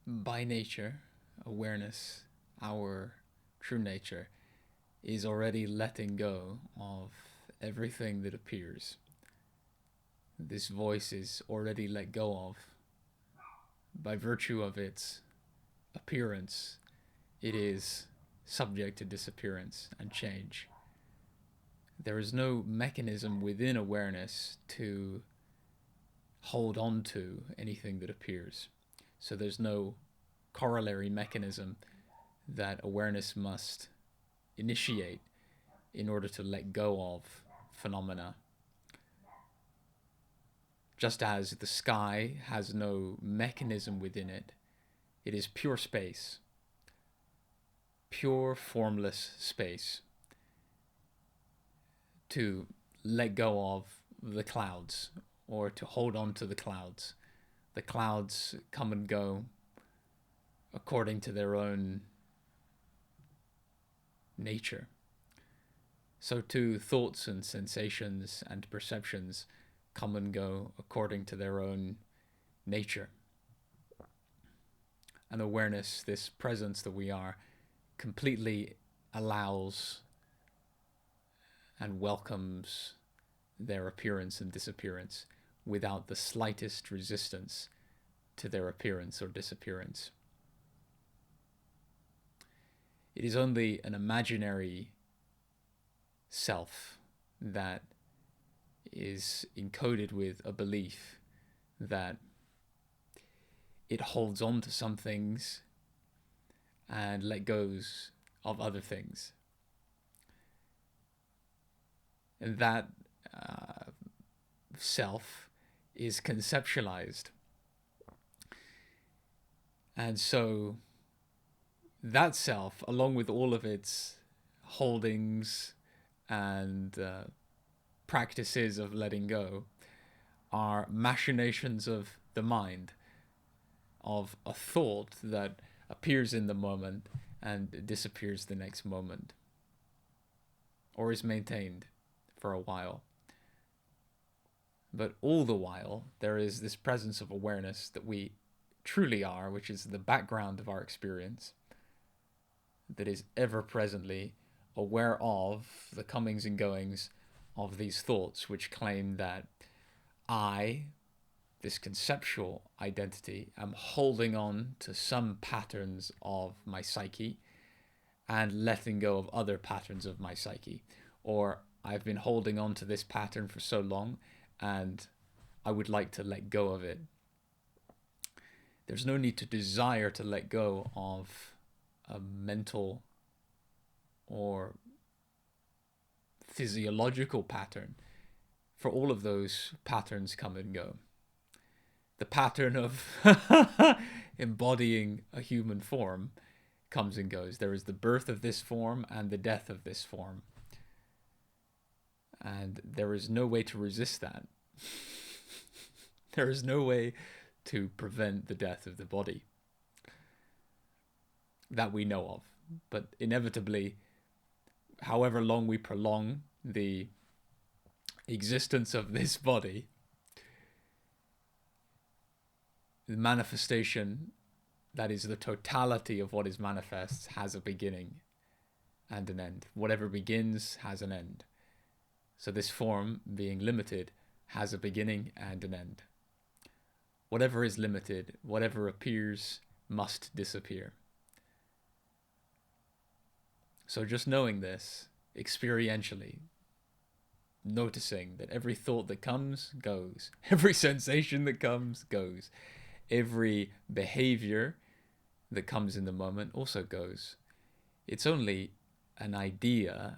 By nature, awareness, our true nature, is already letting go of everything that appears. This voice is already let go of by virtue of its appearance. It is subject to disappearance and change. There is no mechanism within awareness to hold on to anything that appears. So there's no corollary mechanism that awareness must initiate in order to let go of phenomena. Just as the sky has no mechanism within it, it is pure space, pure formless space. To let go of the clouds or to hold on to the clouds. The clouds come and go according to their own nature. So too thoughts and sensations and perceptions come and go according to their own nature. And awareness, this presence that we are, completely allows and welcomes their appearance and disappearance without the slightest resistance to their appearance or disappearance. It is only an imaginary self that is encoded with a belief that it holds on to some things and let goes of other things. And that self is conceptualized. And so that self, along with all of its holdings and practices of letting go, are machinations of the mind, of a thought that appears in the moment and disappears the next moment, or is maintained for a while. But all the while, there is this presence of awareness that we truly are, which is the background of our experience, that is ever presently aware of the comings and goings of these thoughts, which claim that I, this conceptual identity, am holding on to some patterns of my psyche and letting go of other patterns of my psyche. Or I've been holding on to this pattern for so long and I would like to let go of it. There's no need to desire to let go of a mental or physiological pattern, for all of those patterns come and go. The pattern of embodying a human form comes and goes. There is the birth of this form and the death of this form. And there is no way to resist that. There is no way to prevent the death of the body that we know of. But inevitably, however long we prolong the existence of this body, the manifestation, that is the totality of what is manifest, has a beginning and an end. Whatever begins has an end. So this form, being limited, has a beginning and an end. Whatever is limited, whatever appears, must disappear. So just knowing this experientially, noticing that every thought that comes goes, every sensation that comes goes, every behavior that comes in the moment also goes. It's only an idea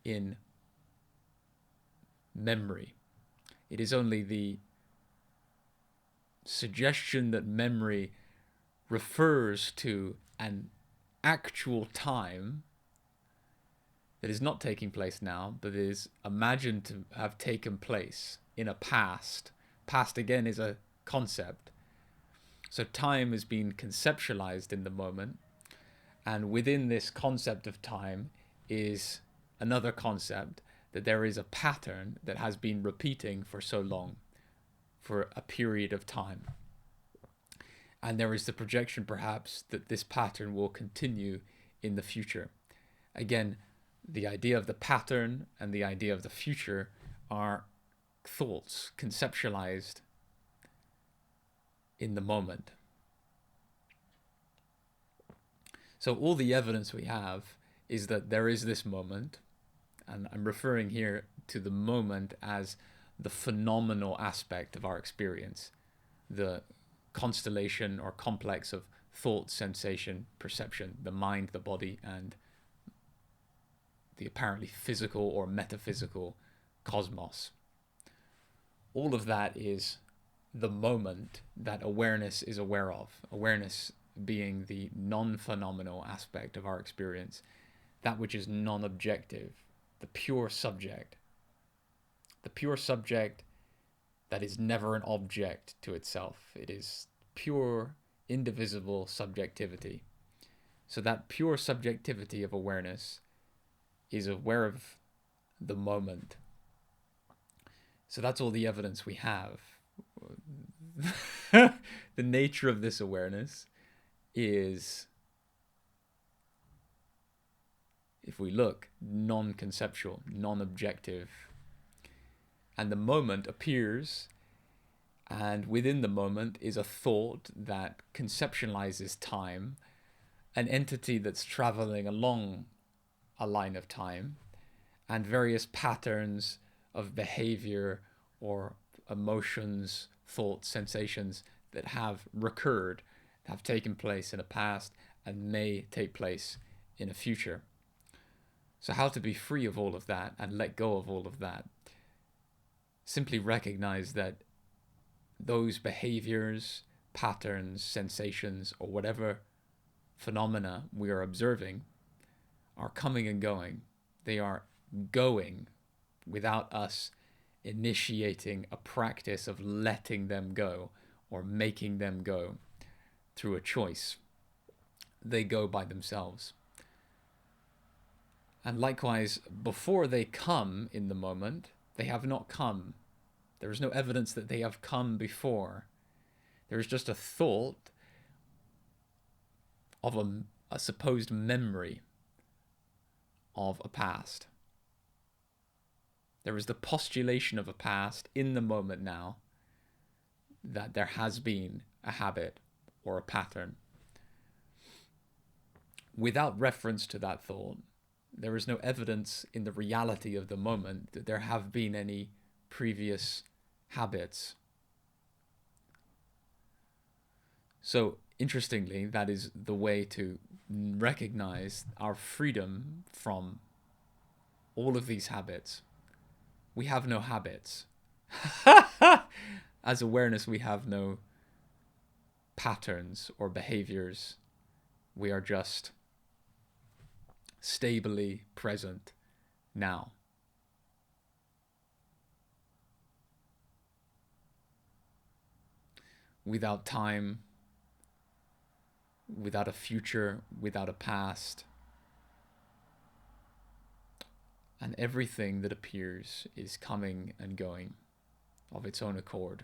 in memory. It is only the suggestion that memory refers to an actual time that is not taking place now, but is imagined to have taken place in a past. Past, again, is a concept. So time has been conceptualized in the moment, and within this concept of time is another concept, that there is a pattern that has been repeating for so long, for a period of time. And there is the projection, perhaps, that this pattern will continue in the future. Again, the idea of the pattern and the idea of the future are thoughts conceptualized in the moment. So all the evidence we have is that there is this moment, and I'm referring here to the moment as the phenomenal aspect of our experience, the constellation or complex of thought, sensation, perception, the mind, the body, and the apparently physical or metaphysical cosmos. All of that is the moment that awareness is aware of. Awareness being the non-phenomenal aspect of our experience, that which is non-objective, the pure subject. The pure subject that is never an object to itself. It is pure, indivisible subjectivity. So that pure subjectivity of awareness is aware of the moment. So that's all the evidence we have. The nature of this awareness is, if we look, non-conceptual, non-objective. And the moment appears, and within the moment is a thought that conceptualizes time, an entity that's traveling along a line of time, and various patterns of behavior or emotions, thoughts, sensations that have recurred, have taken place in the past, and may take place in the future. So how to be free of all of that and let go of all of that? Simply recognize that those behaviors, patterns, sensations, or whatever phenomena we are observing are coming and going. They are going without us initiating a practice of letting them go or making them go through a choice. They go by themselves. And likewise, before they come in the moment, they have not come. There is no evidence that they have come before. There is just a thought of a supposed memory of a past. There is the postulation of a past in the moment now, that there has been a habit or a pattern. Without reference to that thought, there is no evidence in the reality of the moment that there have been any previous habits. So, interestingly, that is the way to recognize our freedom from all of these habits. We have no habits. As awareness, we have no patterns or behaviors. We are just stably present now. Without time, without a future, without a past. And everything that appears is coming and going of its own accord.